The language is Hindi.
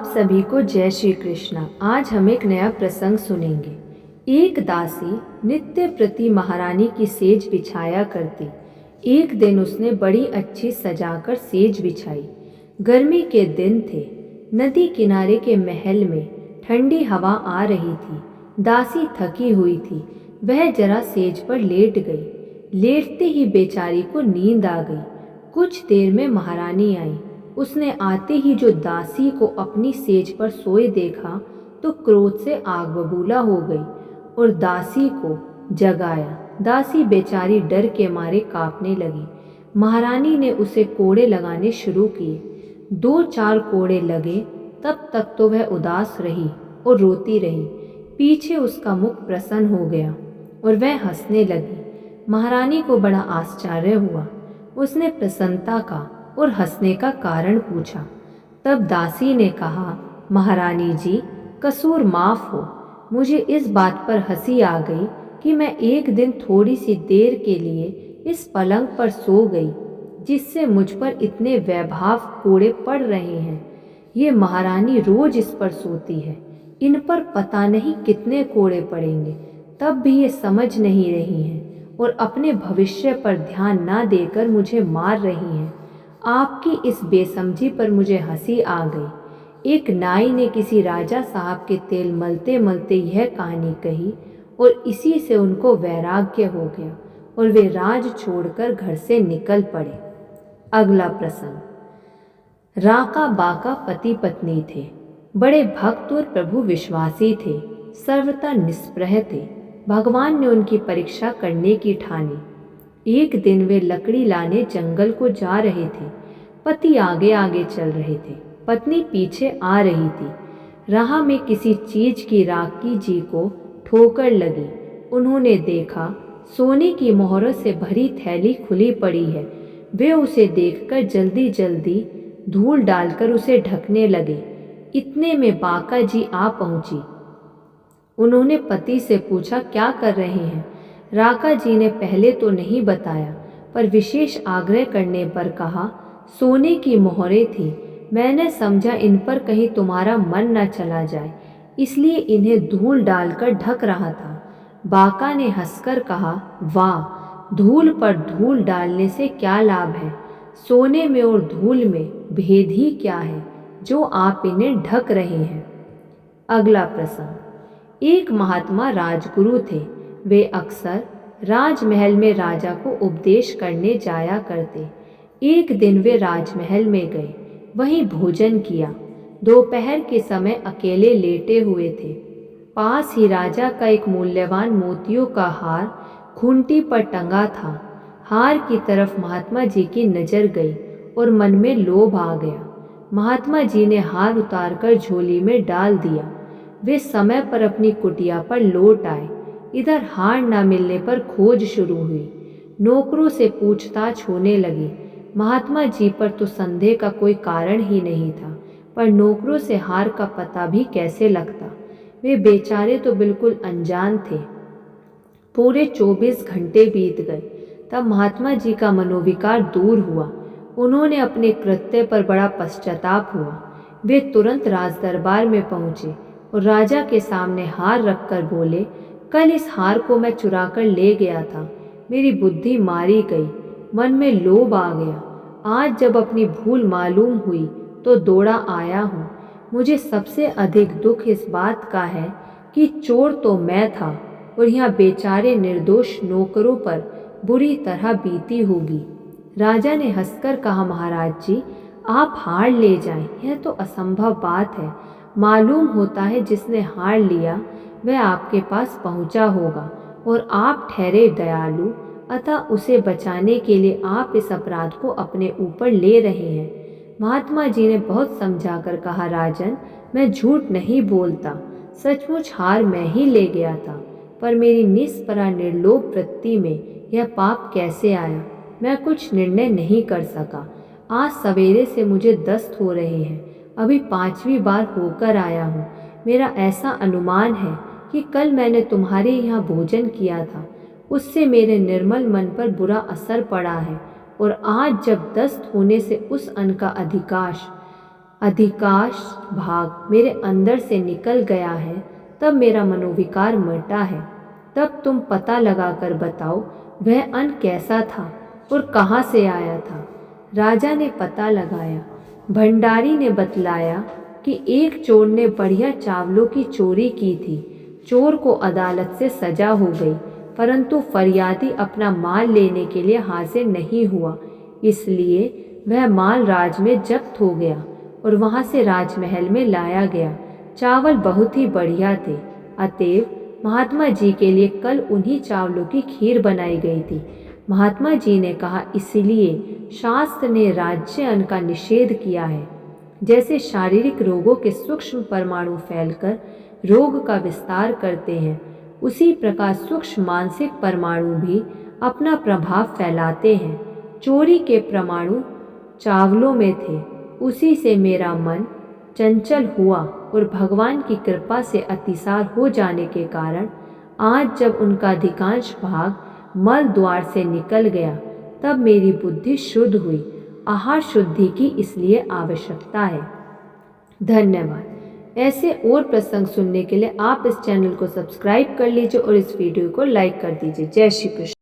आप सभी को जय श्री कृष्णा। आज हम एक नया प्रसंग सुनेंगे। एक दासी नित्य प्रति महारानी की सेज बिछाया करती। एक दिन उसने बड़ी अच्छी सजाकर सेज बिछाई। गर्मी के दिन थे। नदी किनारे के महल में ठंडी हवा आ रही थी। दासी थकी हुई थी। वह जरा सेज पर लेट गई। लेटते ही बेचारी को नींद आ गई। कुछ देर में महारानी आई। उसने आते ही जो दासी को अपनी सेज पर सोए देखा तो क्रोध से आग बबूला हो गई और दासी को जगाया। दासी बेचारी डर के मारे कांपने लगी। महारानी ने उसे कोड़े लगाने शुरू किए। 2-4 कोड़े लगे, तब तक तो वह उदास रही और रोती रही। पीछे उसका मुख प्रसन्न हो गया और वह हंसने लगी। महारानी को बड़ा आश्चर्य हुआ। उसने प्रसन्नता का और हंसने का कारण पूछा। तब दासी ने कहा, महारानी जी, कसूर माफ हो। मुझे इस बात पर हंसी आ गई कि मैं एक दिन थोड़ी सी देर के लिए इस पलंग पर सो गई, जिससे मुझ पर इतने वैभाव कोड़े पड़ रहे हैं। ये महारानी रोज इस पर सोती है, इन पर पता नहीं कितने कोड़े पड़ेंगे, तब भी ये समझ नहीं रही हैं और अपने भविष्य पर ध्यान ना देकर मुझे मार रही हैं। आपकी इस बेसमझी पर मुझे हंसी आ गई। एक नाई ने किसी राजा साहब के तेल मलते मलते यह कहानी कही और इसी से उनको वैराग्य हो गया और वे राज छोड़कर घर से निकल पड़े। अगला प्रसंग। राका बाका पति पत्नी थे। बड़े भक्त और प्रभु विश्वासी थे। सर्वथा निष्प्रह थे। भगवान ने उनकी परीक्षा करने की ठानी। एक दिन वे लकड़ी लाने जंगल को जा रहे थे। पति आगे आगे चल रहे थे, पत्नी पीछे आ रही थी। राह में किसी चीज की राकी जी को ठोकर लगी। उन्होंने देखा सोने की मोहरों से भरी थैली खुली पड़ी है। वे उसे देखकर जल्दी जल्दी धूल डालकर उसे ढकने लगे। इतने में बाका जी आ पहुंची। उन्होंने पति से पूछा, क्या कर रहे हैं? राका जी ने पहले तो नहीं बताया, पर विशेष आग्रह करने पर कहा, सोने की मोहरें थी। मैंने समझा इन पर कहीं तुम्हारा मन न चला जाए, इसलिए इन्हें धूल डालकर ढक रहा था। बाका ने हंसकर कहा, वाह, धूल पर धूल डालने से क्या लाभ है? सोने में और धूल में भेद ही क्या है जो आप इन्हें ढक रहे हैं? अगला प्रसंग। एक महात्मा राजगुरु थे। वे अक्सर राजमहल में राजा को उपदेश करने जाया करते। एक दिन वे राजमहल में गए, वहीं भोजन किया। दोपहर के समय अकेले लेटे हुए थे। पास ही राजा का एक मूल्यवान मोतियों का हार खूंटी पर टंगा था। हार की तरफ महात्मा जी की नजर गई और मन में लोभ आ गया। महात्मा जी ने हार उतारकर झोली में डाल दिया। वे समय पर अपनी कुटिया पर लौट आए। इधर हार न मिलने पर खोज शुरू हुई। नौकरों से पूछताछ होने लगी। महात्मा जी पर तो संदेह का कोई कारण ही नहीं था, पर नौकरों से हार का पता भी कैसे लगता? वे बेचारे तो बिल्कुल अनजान थे। पूरे 24 घंटे बीत गए, तब महात्मा जी का मनोविकार दूर हुआ। उन्होंने अपने कृत्य पर बड़ा पश्चाताप हुआ। वे तुरंत राजदरबार में पहुंचे और राजा के सामने हार रखकर बोले, कल इस हार को मैं चुरा कर ले गया था। मेरी बुद्धि मारी गई, मन में लोभ आ गया। आज जब अपनी भूल मालूम हुई तो दौड़ा आया हूँ। मुझे सबसे अधिक दुख इस बात का है कि चोर तो मैं था और यहाँ बेचारे निर्दोष नौकरों पर बुरी तरह बीती होगी। राजा ने हंसकर कहा, महाराज जी, आप हार ले जाएं, यह तो असंभव बात है। मालूम होता है जिसने हार लिया वह आपके पास पहुंचा होगा और आप ठहरे दयालु, अतः उसे बचाने के लिए आप इस अपराध को अपने ऊपर ले रहे हैं। महात्मा जी ने बहुत समझाकर कहा, राजन, मैं झूठ नहीं बोलता। सचमुच हार मैं ही ले गया था, पर मेरी निष्परा निर्लोभ वृत्ति में यह पाप कैसे आया, मैं कुछ निर्णय नहीं कर सका। आज सवेरे से मुझे दस्त हो रहे हैं, अभी 5वीं बार होकर आया हूँ। मेरा ऐसा अनुमान है कि कल मैंने तुम्हारे यहाँ भोजन किया था, उससे मेरे निर्मल मन पर बुरा असर पड़ा है और आज जब दस्त होने से उस अन्न का अधिकांश अधिकांश भाग मेरे अंदर से निकल गया है, तब मेरा मनोविकार मिटा है। तब तुम पता लगाकर बताओ वह अन्न कैसा था और कहाँ से आया था। राजा ने पता लगाया। भंडारी ने बतलाया कि एक चोर ने बढ़िया चावलों की चोरी की थी। चोर को अदालत से सजा हो गई, परंतु फरियादी अपना माल लेने के लिए हाजिर नहीं हुआ, इसलिए वह माल राज में जब्त हो गया और वहाँ से राजमहल में लाया गया। चावल बहुत ही बढ़िया थे, अतएव महात्मा जी के लिए कल उन्हीं चावलों की खीर बनाई गई थी। महात्मा जी ने कहा, इसलिए शास्त्र ने राज्य अन्न का निषेध किया है। जैसे शारीरिक रोगों के सूक्ष्म परमाणु फैलकर रोग का विस्तार करते हैं, उसी प्रकार सूक्ष्म मानसिक परमाणु भी अपना प्रभाव फैलाते हैं। चोरी के परमाणु चावलों में थे, उसी से मेरा मन चंचल हुआ और भगवान की कृपा से अतिसार हो जाने के कारण आज जब उनका अधिकांश भाग मल द्वार से निकल गया, तब मेरी बुद्धि शुद्ध हुई। आहार शुद्धि की इसलिए आवश्यकता है। धन्यवाद। ऐसे और प्रसंग सुनने के लिए आप इस चैनल को सब्सक्राइब कर लीजिए और इस वीडियो को लाइक कर दीजिए। जय श्री कृष्ण।